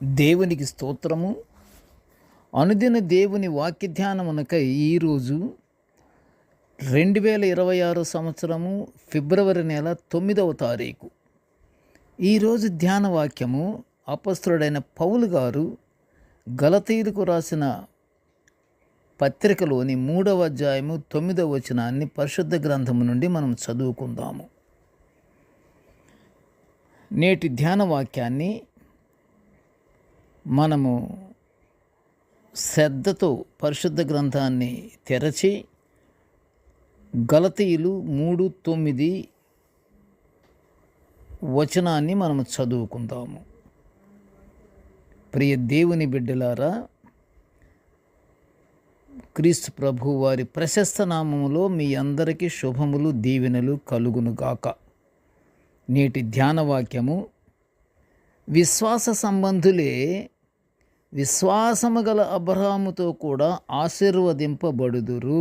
దేవునికి స్తోత్రము. అనుదిన దేవుని వాక్య ధ్యానమునకై ఈరోజు 2026 సంవత్సరము ఫిబ్రవరి నెల 9వ తారీఖు. ఈరోజు ధ్యాన వాక్యము అపొస్తలుడైన పౌలు గారు గలతీయులకు రాసిన పత్రికలోని 3వ అధ్యాయము 9వ వచనాన్ని పరిశుద్ధ గ్రంథము నుండి మనం చదువుకుందాము. నేటి ధ్యాన వాక్యాన్ని మనము శ్రద్ధతో పరిశుద్ధ గ్రంథాన్ని తెరచి గలతీయులు 3:9 వచనాన్ని మనము చదువుకుందాము. ప్రియ దేవుని బిడ్డలారా, క్రీస్తు ప్రభు వారి ప్రశస్త నామములో మీ అందరికీ శుభములు దీవెనలు కలుగునుగాక. నేటి ధ్యాన వాక్యము, విశ్వాస సంబంధులే విశ్వాసము గల అబ్రహాముతో కూడా ఆశీర్వదింపబడుదురు.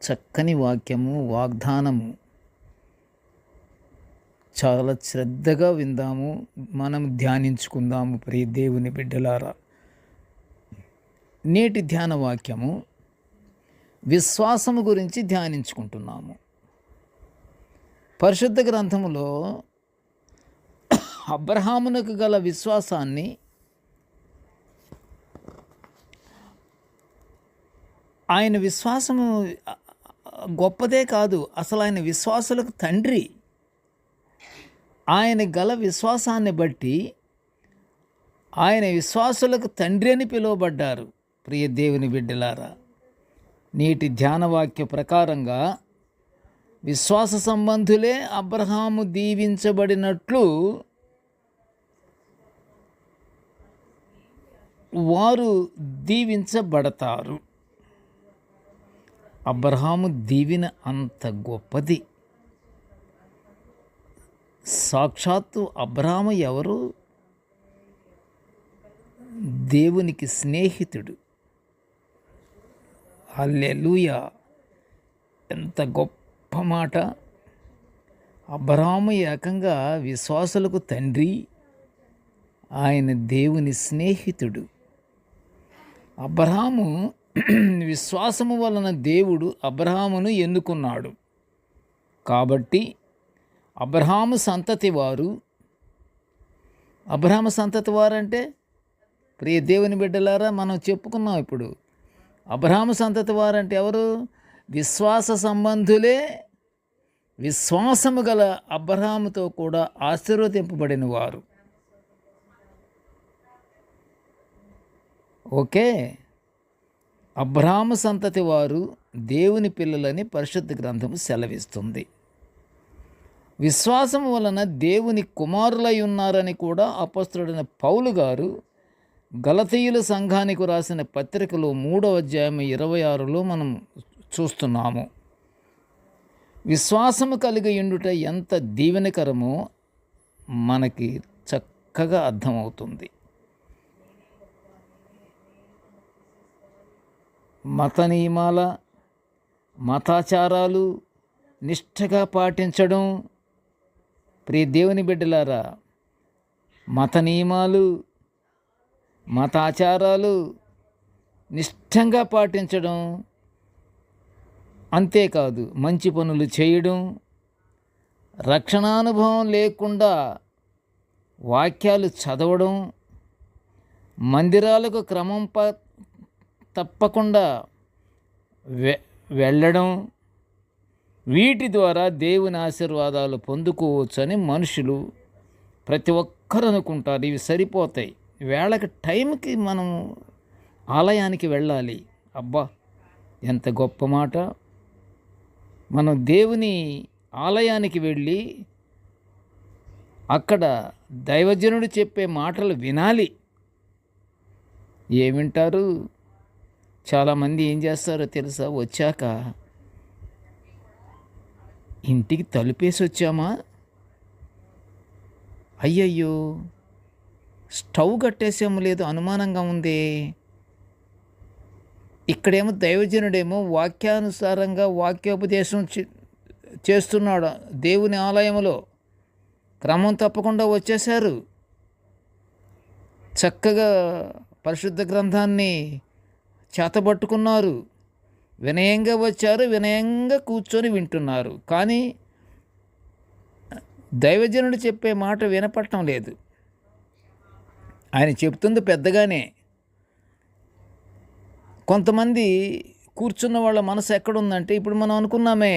చక్కని వాక్యము, వాగ్దానము. చాలా శ్రద్ధగా విందాము, మనం ధ్యానించుకుందాము. ప్రియ దేవుని బిడ్డలారా, నేటి ధ్యాన వాక్యము విశ్వాసము గురించి ధ్యానించుకుంటున్నాము. పరిశుద్ధ గ్రంథములో అబ్రహామునకు గల విశ్వాసాన్ని ఆయన విశ్వాసము గొప్పదే కాదు, అసలు ఆయన విశ్వాసులకు తండ్రి. ఆయన గల విశ్వాసాన్ని బట్టి ఆయన విశ్వాసులకు తండ్రి అని పిలువబడ్డారు. ప్రియ దేవుని బిడ్డలారా, నేటి ధ్యానవాక్య ప్రకారంగా విశ్వాస సంబంధులే అబ్రహాము దీవించబడినట్లు వారు దీవించబడతారు. అబ్రహాము దీవెన అంత గొప్పది. సాక్షాత్తు అబ్రహాము ఎవరు? దేవునికి స్నేహితుడు. హల్లెలూయా! ఎంత గొప్ప మాట! అబ్రహాము ఏకంగా విశ్వాసులకు తండ్రి, ఆయన దేవుని స్నేహితుడు. అబ్రహాము విశ్వాసము వలన దేవుడు అబ్రహామును ఎన్నుకున్నాడు. కాబట్టి అబ్రహాము సంతతి వారు, అబ్రహాము సంతతి వారంటే ప్రియ దేవుని బిడ్డలారా, మనం చెప్పుకున్నాం. ఇప్పుడు అబ్రహాము సంతతి వారంటే ఎవరు? విశ్వాస సంబంధులే విశ్వాసము గల అబ్రహాముతో కూడా ఆశీర్వదింపబడిన వారు. ఓకే, అబ్రహాము సంతతి వారు దేవుని పిల్లలని పరిశుద్ధ గ్రంథము సెలవిస్తుంది. విశ్వాసము వలన దేవుని కుమారులై ఉన్నారని కూడా అపొస్తలుడైన పౌలు గారు గలతీయుల సంఘానికి రాసిన పత్రికలో 3వ అధ్యాయం 26లో మనం చూస్తున్నాము. విశ్వాసము కలిగి ఉండుట ఎంత దీవెనకరమో మనకి చక్కగా అర్థమవుతుంది. మత నియమాల, మతాచారాలు నిష్ఠగా పాటించడం. ప్రియ దేవుని బిడ్డలారా, మత నియమాలు, మతాచారాలు నిష్ఠంగా పాటించడం, అంతేకాదు మంచి పనులు చేయడం, రక్షణానుభవం లేకుండా వాక్యాలు చదవడం, మందిరాలకు క్రమం తప్పకుండా వెళ్ళడం, వీటి ద్వారా దేవుని ఆశీర్వాదాలు పొందుకోవచ్చని మనుషులు ప్రతి ఒక్కరు అనుకుంటారు. ఇవి సరిపోతాయి, వేళకి టైంకి మనం ఆలయానికి వెళ్ళాలి. అబ్బా, ఎంత గొప్ప మాట! మనం దేవుని ఆలయానికి వెళ్ళి అక్కడ దైవజనుడు చెప్పే మాటలు వినాలి. ఏమింటారు? చాలామంది ఏం చేస్తారో తెలుసా? వచ్చాక ఇంటికి తలుపేసి వచ్చామా, అయ్యయ్యో స్టవ్ కట్టేసాము, లేదు అనుమానంగా ఉంది. ఇక్కడేమో దైవజనుడేమో వాక్యానుసారంగా వాక్యోపదేశం చేస్తున్నాడు దేవుని ఆలయంలో. క్రమం తప్పకుండా వచ్చేశారు. చక్కగా పరిశుద్ధ గ్రంథాన్ని చేతబట్టుకున్నారు, వినయంగా వచ్చారు, వినయంగా కూర్చొని వింటున్నారు. కానీ దైవజనుడు చెప్పే మాట వినపడటం లేదు. ఆయన చెప్తుంది పెద్దగానే. కొంతమంది కూర్చున్న వాళ్ళ మనసు ఎక్కడుందంటే, ఇప్పుడు మనం అనుకున్నామే,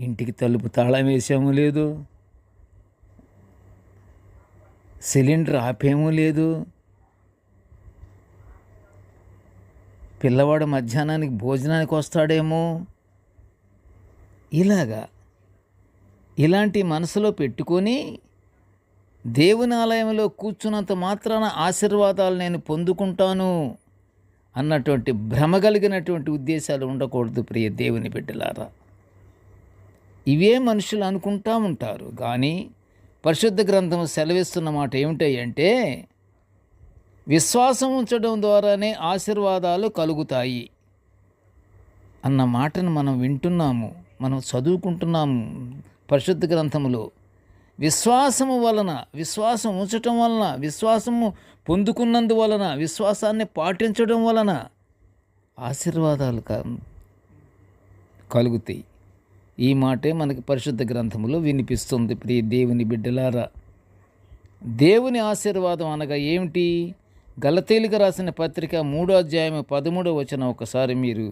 ఇంటికి తలుపు తాళం వేసాము లేదు, సిలిండర్ ఆపేమూ లేదు, పిల్లవాడు మధ్యాహ్నానికి భోజనానికి వస్తాడేమో, ఇలాంటి మనసులో పెట్టుకొని దేవుని ఆలయంలో కూర్చున్నంత మాత్రాన ఆశీర్వాదాలు నేను పొందుకుంటాను అన్నటువంటి భ్రమ కలిగినటువంటి ఉద్దేశాలు ఉండకూడదు ప్రియ దేవుని బిడ్డలారా. ఇవే మనుషులు అనుకుంటా ఉంటారు. కానీ పరిశుద్ధ గ్రంథం సెలవిస్తున్న మాట ఏమిటంటే, విశ్వాసం ఉంచడం ద్వారానే ఆశీర్వాదాలు కలుగుతాయి అన్న మాటను మనం వింటున్నాము, మనం చదువుకుంటున్నాము పరిశుద్ధ గ్రంథములో. విశ్వాసము వలన, విశ్వాసం ఉంచటం వలన, విశ్వాసము పొందుకున్నందువలన, విశ్వాసాన్ని పాటించడం వలన ఆశీర్వాదాలు కలుగుతాయి. ఈ మాటే మనకి పరిశుద్ధ గ్రంథములో వినిపిస్తుంది ప్రియ దేవుని బిడ్డలారా. దేవుని ఆశీర్వాదం అనగా ఏమిటి? గలతీయులకు రాసిన పత్రిక 3:13 ఒకసారి మీరు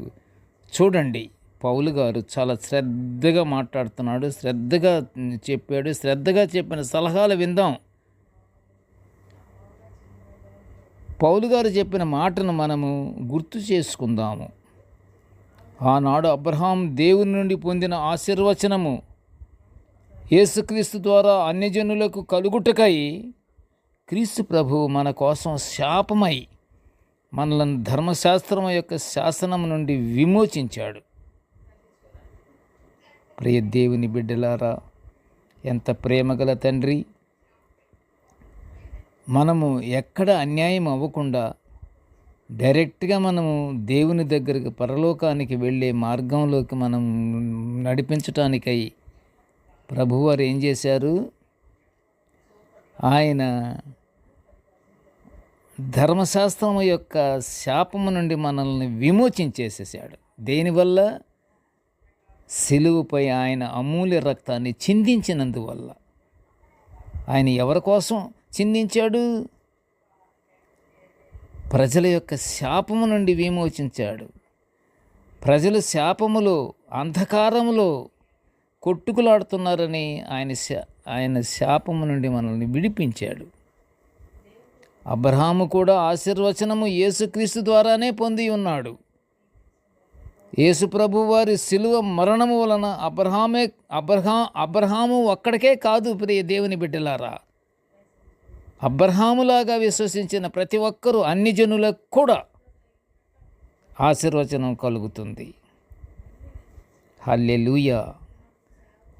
చూడండి. పౌలు గారు చాలా శ్రద్ధగా మాట్లాడుతున్నాడు, శ్రద్ధగా చెప్పాడు. శ్రద్ధగా చెప్పిన సలహాలు విందాం. పౌలు గారు చెప్పిన మాటను మనము గుర్తు చేసుకుందాము. ఆనాడు అబ్రహాం దేవుని నుండి పొందిన ఆశీర్వచనము యేసుక్రీస్తు ద్వారా అన్యజనులకు కలుగుటకై క్రీస్తు ప్రభువు మన కోసం శాపమై మనలను ధర్మశాస్త్రం యొక్క శాసనం నుండి విమోచించాడు. ప్రియ దేవుని బిడ్డలారా, ఎంత ప్రేమగల తండ్రి! మనము ఎక్కడ అన్యాయం అవ్వకుండా డైరెక్ట్గా మనము దేవుని దగ్గరికి, పరలోకానికి వెళ్ళే మార్గంలోకి మనం నడిపించటానికై ప్రభువారు ఏం చేశారు? ఆయన ధర్మశాస్త్రం యొక్క శాపము నుండి మనల్ని విమోచించేసేసాడు. దేనివల్ల? సిలువపై ఆయన అమూల్య రక్తాన్ని చిందించినందువల్ల. ఆయన ఎవరి కోసం చిందించాడు? ప్రజల యొక్క శాపము నుండి విమోచించాడు. ప్రజలు శాపములో, అంధకారములో కొట్టుకులాడుతున్నారని ఆయన శాపము నుండి మనల్ని విడిపించాడు. అబ్రహాము కూడా ఆశీర్వచనము యేసుక్రీస్తు ద్వారానే పొంది ఉన్నాడు. యేసు ప్రభు వారి శిలువ మరణము వలన అబ్రహాము ఒక్కడికే కాదు ప్రియ దేవుని బిడ్డలారా, అబ్రహాములాగా విశ్వసించిన ప్రతి ఒక్కరూ, అన్ని జనులకు కూడా ఆశీర్వచనం కలుగుతుంది. హల్లెలూయా,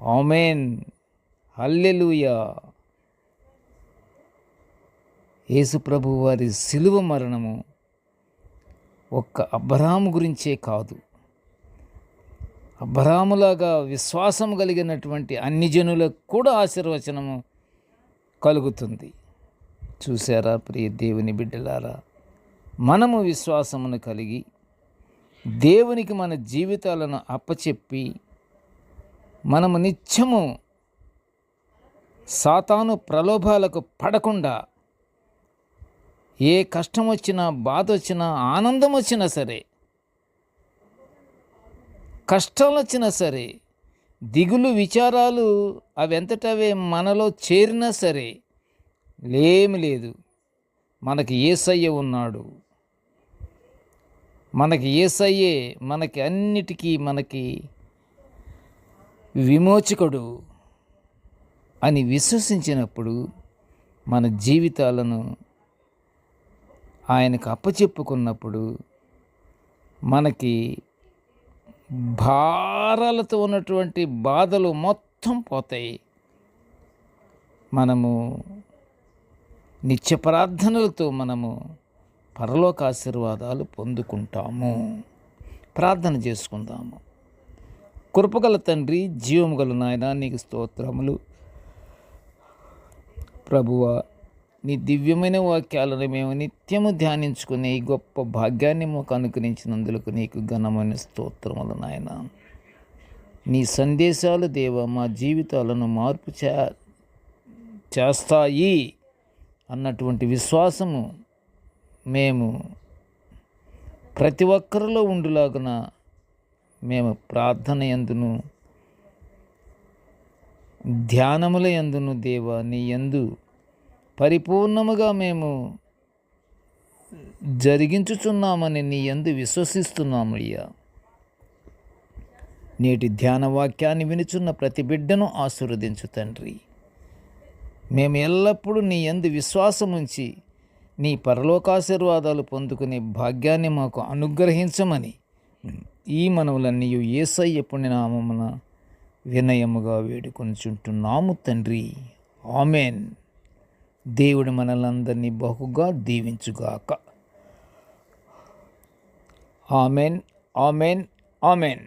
ఆమేన్, హల్లెలూయా. యేసు ప్రభు వారి శిలువ మరణము ఒక్క అబ్రహాము గురించే కాదు, అబ్రహాములాగా విశ్వాసం కలిగినటువంటి అన్ని జనులకు కూడా ఆశీర్వచనము కలుగుతుంది. చూసారా ప్రియ దేవుని బిడ్డలారా, మనము విశ్వాసమును కలిగి దేవునికి మన జీవితాలను అప్పచెప్పి మనము నిత్యము సాతాను ప్రలోభాలకు పడకుండా, ఏ కష్టం వచ్చినా, బాధ వచ్చినా, ఆనందం వచ్చినా సరే, కష్టాలు వచ్చినా సరే, దిగులు విచారాలు అవెంతటవే మనలో చేరినా సరే, ఏమి లేదు, మనకి యేసయ్య ఉన్నాడు. మనకి యేసయ్యే మనకి అన్నిటికీ మనకి విమోచకుడు అని విశ్వసించినప్పుడు మన జీవితాలను ఆయనకు అప్పచెప్పుకున్నప్పుడు మనకి భారాలతో ఉన్నటువంటి బాధలు మొత్తం పోతాయి. మనము నిత్య ప్రార్థనలతో మనము పరలోక ఆశీర్వాదాలు పొందుకుంటాము. ప్రార్థన చేసుకుందాము. కృపగల తండ్రి, జీవము గల నాయన, నీకు స్తోత్రములు ప్రభువా. నీ దివ్యమైన వాక్యాలను మేము నిత్యము ధ్యానించుకునే ఈ గొప్ప భాగ్యాన్ని మాకు అనుగ్రహించినందుకు నీకు ఘనమైన స్తోత్రములు నాయన. నీ సందేశాలు దేవ మా జీవితాలను మార్పు చేస్తాయి అన్నటువంటి విశ్వాసము మేము ప్రతి ఒక్కరిలో ఉండులాగున మేము ప్రార్థన యందును ధ్యానముల యందును దేవ నీ యందు పరిపూర్ణముగా మేము జరిగించుచున్నామని నీ యందు విశ్వసిస్తున్నామయ్యా. నేటి ధ్యాన వాక్యాన్ని వినుచున్న ప్రతి బిడ్డను ఆశీర్వదించు తండ్రి. మేము ఎల్లప్పుడూ నీ యందు విశ్వాసముంచి నీ పరలోకాశీర్వాదాలు పొందుకునే భాగ్యాన్ని మాకు అనుగ్రహించమని ఈ మనవులన్నీ యేసయ్య పుణ్యనామమున వినయముగా వేడుకొనుచుంటున్నాము తండ్రి. ఆమెన్. దేవుడు మనలందరినీ బహుగా దీవించుగాక. Amen, amen, amen.